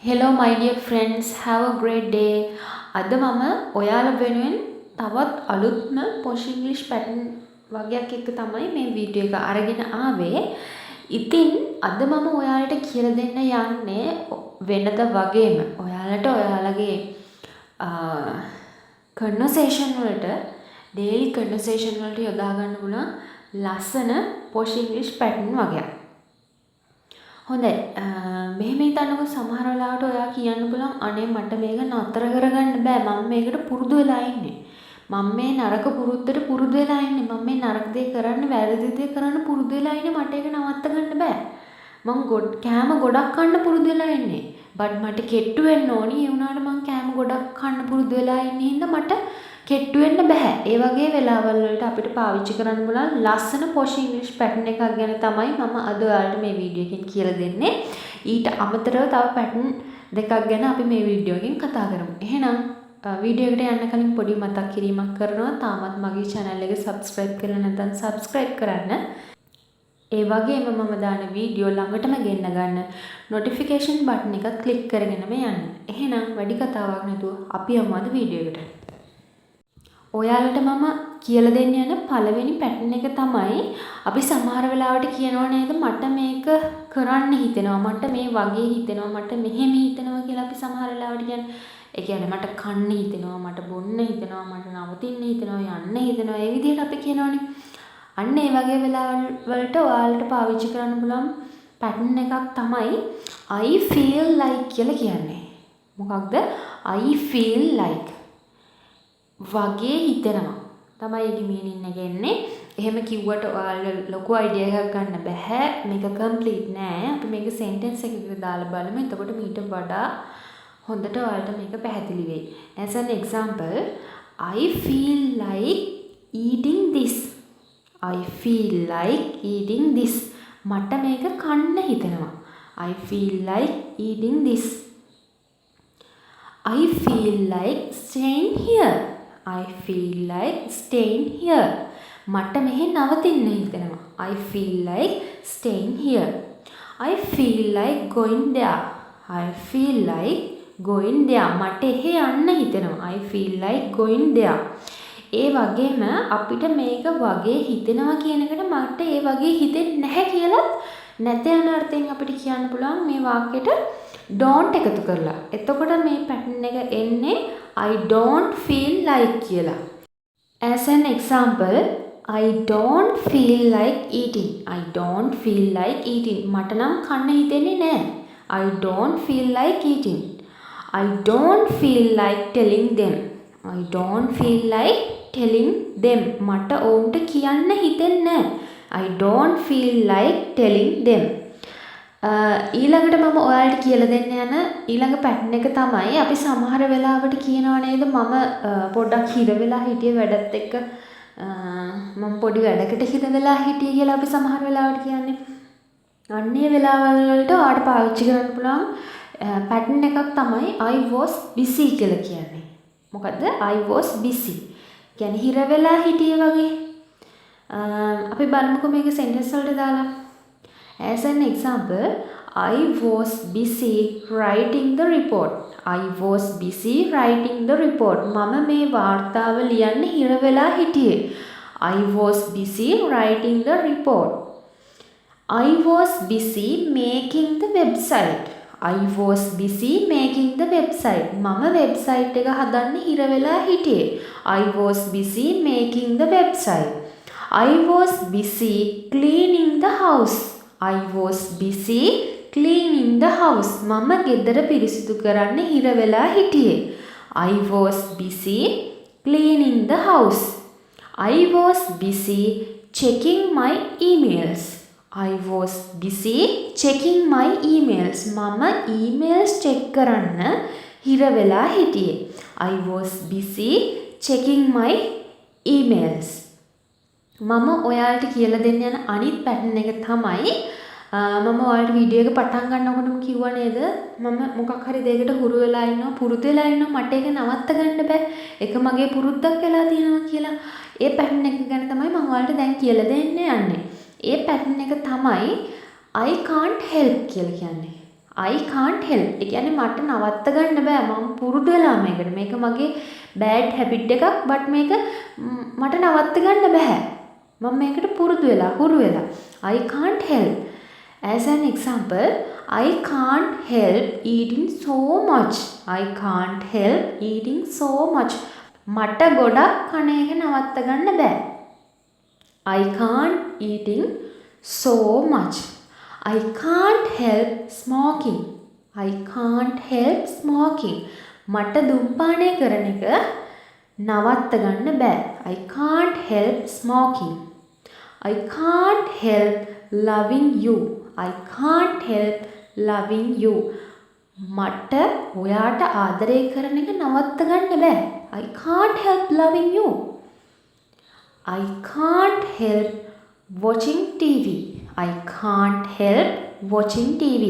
Hello my dear friends, have a great day. අද මම ඔයාලා වෙනුවෙන් තවත් අලුත්ම Posh English pattern වගයක් එක්ක තමයි මේ වීඩියෝ එක අරගෙන ආවේ. ඉතින් අද මම ඔයාලට කියලා දෙන්න යන්නේ වෙනද වගේම ඔයාලට ඔයාලගේ conversation වලට daily conversation වලට යොදා ගන්න පුළුවන් ලස්සන Posh English pattern වගයක්. හොඳයි මෙහෙම හිතන්නකො සමහර වෙලාවට ඔයා කියන්න පුළුවන් අනේ මට මේක නතර කරගන්න බෑ මම මේකට පුරුදු වෙලා ඉන්නේ මම මේ නරක පුරුද්දට පුරුදු වෙලා ඉන්නේ මම මේ නරක දේ කරන්න වැරදි දේ කරන්න පුරුදු වෙලා ඉන්නේ මට ඒක නවත්ත ගන්න බෑ මම කෑම ගොඩක් කන්න පුරුදු වෙලා ඉන්නේ බට් මට කෙට්ටු වෙන්න ඕනි ඒ වුණාට මම කෑම ගොඩක් කන්න පුරුදු වෙලා ඉන්නේ හින්දා මට කෙට්ටු වෙන්න බෑ ඒ වගේ වෙලාවල් වලට අපිට පාවිච්චි කරන්න පුළුවන් ලස්සන Posh English pattern එකක් ගැන තමයි මම අද ඔයාලට මේ වීඩියෝ එකෙන් කියලා දෙන්නේ ඊට අමතරව තව pattern දෙකක් ගැන අපි මේ වීඩියෝ එකෙන් කතා කරමු එහෙනම් වීඩියෝ එකට යන්න කලින් පොඩි මතක් කිරීමක් කරනවා තාමත් මගේ channel එක subscribe කරලා නැත්නම් subscribe කරන්න ඒ වගේම මම දාන වීඩියෝ ළඟටම ගෙන්න ගන්න notification button එක click කරගෙනම යන්න එහෙනම් වැඩි කතාවක් නැතුව අපි යමු අද වීඩියෝ එකට ඔයාලට මම කියලා දෙන්න යන පළවෙනි පැටර්න් එක තමයි අපි සමහර වෙලාවට කියනවා නේද මට මේක කරන්න හිතෙනවා මට මේ වගේ හිතෙනවා මට මෙහෙම හිතෙනවා කියලා අපි සමහර වෙලාවට කියන්නේ ඒ කියන්නේ මට කන්න හිතෙනවා මට බොන්න හිතෙනවා මට නවතින්න හිතෙනවා යන්න හිතෙනවා ඒ විදිහට අපි කියනවනේ අන්න ඒ වගේ වෙලාවල් වලට ඔයාලට පාවිච්චි කරන්න පුළුවන් පැටර්න් එකක් තමයි I feel like කියලා කියන්නේ මොකක්ද I feel like වගේ හිතෙනවා තමයි ඒකේ මීනින් එක එන්නේ. එහෙම කිව්වට ඔයාලට ලොකු අයිඩියා එකක් ගන්න බෑ. මේක කම්ප්ලීට් නෑ. අපි මේක සෙන්ටෙන්ස් එකකට දාලා බලමු. එතකොට මීට වඩා හොඳට ඔයාලට මේක පැහැදිලි වෙයි. As an example, I feel like eating this. I feel like eating this. මට මේක කන්න හිතෙනවා. I feel like eating this. I feel like staying here. I feel like staying here. මට මෙහෙ නවතින්න හිතෙනවා. I feel like staying here. I feel like going there. I feel like going there. මට එහෙ යන්න හිතෙනවා. I feel like going there. ඒ වගේම අපිට මේක වගේ හිතෙනවා කියන එකට මට ඒ වගේ හිතෙන්නේ නැහැ කියලත් නැත යන අර්ථයෙන් අපිට කියන්න පුළුවන් මේ වාක්‍යෙට don't එකතු කරලා. එතකොට මේ pattern එක එන්නේ I don't feel like කියලා. As an example, I don't feel like eating. I don't feel like eating. මට නම් කන්න හිතෙන්නේ නැහැ. I don't feel like eating. I don't feel like telling them. I don't feel like telling them. මට ඔවුන්ට කියන්න හිතෙන්නේ නැහැ. I don't feel like telling them. ඊළඟට මම ඔයාලට කියලා දෙන්න යන ඊළඟ පැටර්න් එක තමයි අපි සමහර වෙලාවට කියනවා නේද මම පොඩ්ඩක් හිර වෙලා හිටියේ වැඩත් එක්ක මම පොඩි වැඩකට හිර වෙලා හිටියේ කියලා අපි සමහර වෙලාවට කියන්නේ අන්නේ වෙලාවල් වලට ඔයාලට පාවිච්චි කරන්න පුළුවන් පැටර්න් එකක් තමයි I was busy කියලා කියන්නේ මොකද්ද I was busy කියන්නේ හිර වෙලා හිටියේ වගේ අපි බලමුකෝ මේක සෙන්ටෙන්ස් වලට දාලා As an example, I was busy writing the report. I was busy writing the report. මම මේ වාර්තාව ලියන්න හිර වෙලා හිටියේ. I was busy writing the report. I was busy making the website. I was busy making the website. මම website එක හදන්න හිර වෙලා හිටියේ. I was busy making the website. I was busy cleaning the house. I was busy cleaning the house. මම ගෙදර පිරිසිදු කරන්න හිර වෙලා හිටියේ. I was busy cleaning the house. I was busy checking my emails. I was busy checking my emails. මම emails check කරන්න හිර වෙලා හිටියේ. I was busy checking my emails. මම ඔයාලට කියලා දෙන්න යන අනිත් පැටර්න් එක තමයි මම ඔයාලට වීඩියෝ එක පටන් ගන්නකොටම කිව්වා නේද මම මොකක් හරි දෙයකට හුරු වෙලා ඉන්නවා පුරුදු වෙලා ඉන්නවා මට ඒක නවත්ත ගන්න බෑ ඒක මගේ පුරුද්දක් වෙලා තියෙනවා කියලා ඒ පැටර්න් එක ගැන තමයි මම ඔයාලට දැන් කියලා දෙන්න යන්නේ ඒ පැටර්න් එක තමයි I can't help කියලා කියන්නේ I can't help. ඒ කියන්නේ මට නවත්ත ගන්න බෑ. මම පුරුදු වෙලා මේකට. මේක මගේ bad habit එකක්. but මේක මට නවත්ත ගන්න බෑ. මම මේකට පුරුදු වෙලා, හුරු වෙලා. I can't help. As an example, I can't help eating so much. I can't help eating so much. මට ගොඩක් කන එක නවත්ත ගන්න බෑ. I can't eating so much. I can't help smoking. I can't help smoking. මට දුම්පානය කරන එක නවත්ත ගන්න බෑ. I can't help smoking. I can't help loving you. I can't help loving you. මට ඔයාට ආදරය කරන එක නවත්ත ගන්න බෑ. I can't help loving you. I can't help watching TV. I can't help watching TV.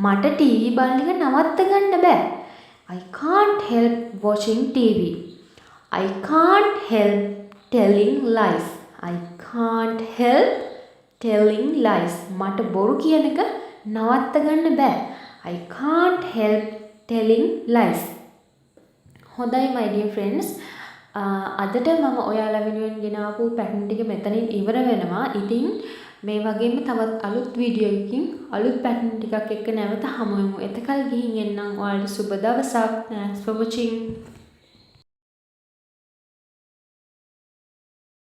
මට TV බලන එක නවත්ත ගන්න බෑ. I can't help watching TV. I can't help telling lies. I can't help telling lies. මට බොරු කියන එක නවත්ත ගන්න බෑ. I can't help telling lies. හොඳයි my dear friends. අදට මම ඔයාලා වෙනුවෙන් ගෙනාවු පැටර්න් ටික මෙතනින් ඉවර වෙනවා. ඉතින් මේ වගේම තවත් අලුත් වීඩියෝ එකකින් අලුත් පැටර්න් ටිකක් එක්ක නැවත හමු වෙමු. එතකල් ගිහින් එන්නම්. ඔයාලට සුබ දවසක්. Thanks for watching.